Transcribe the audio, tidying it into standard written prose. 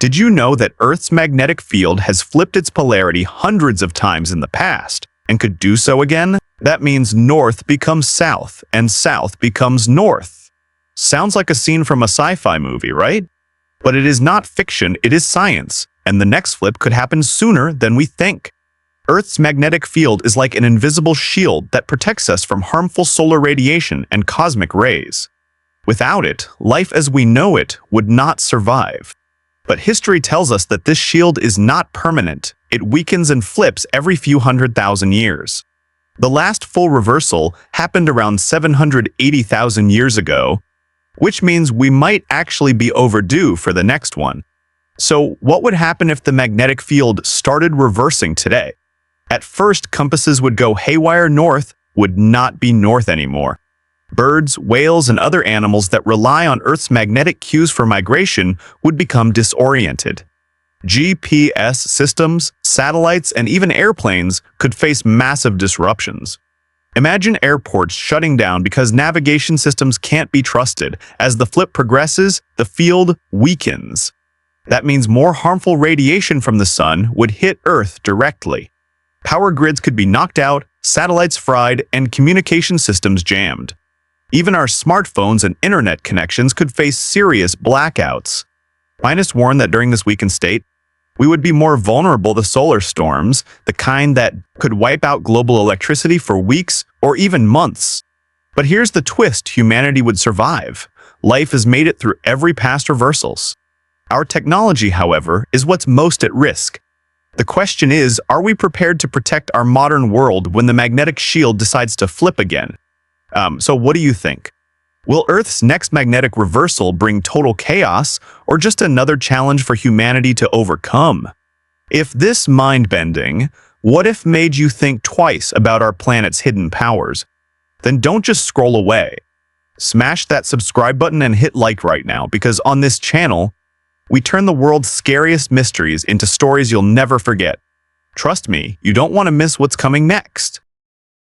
Did you know that Earth's magnetic field has flipped its polarity hundreds of times in the past and could do so again? That means north becomes south and south becomes north. Sounds like a scene from a sci-fi movie, right? But it is not fiction, it is science, and the next flip could happen sooner than we think. Earth's magnetic field is like an invisible shield that protects us from harmful solar radiation and cosmic rays. Without it, life as we know it would not survive. But history tells us that this shield is not permanent. It weakens and flips every few 100,000 years. The last full reversal happened around 780,000 years ago, which means we might actually be overdue for the next one. So what would happen if the magnetic field started reversing today? At first, compasses would go haywire. North would not be north anymore. Birds, whales, and other animals that rely on Earth's magnetic cues for migration would become disoriented. GPS systems, satellites, and even airplanes could face massive disruptions. Imagine airports shutting down because navigation systems can't be trusted. As the flip progresses, the field weakens. That means more harmful radiation from the sun would hit Earth directly. Power grids could be knocked out, satellites fried, and communication systems jammed. Even our smartphones and internet connections could face serious blackouts. Scientists warn that during this weakened state, we would be more vulnerable to solar storms, the kind that could wipe out global electricity for weeks or even months. But here's the twist: humanity would survive. Life has made it through every past reversals. Our technology, however, is what's most at risk. The question is, are we prepared to protect our modern world when the magnetic shield decides to flip again? So what do you think? Will Earth's next magnetic reversal bring total chaos, or just another challenge for humanity to overcome? If this mind-bending what if made you think twice about our planet's hidden powers, then don't just scroll away. Smash that subscribe button and hit like right now, because on this channel, we turn the world's scariest mysteries into stories you'll never forget. Trust me, you don't want to miss what's coming next.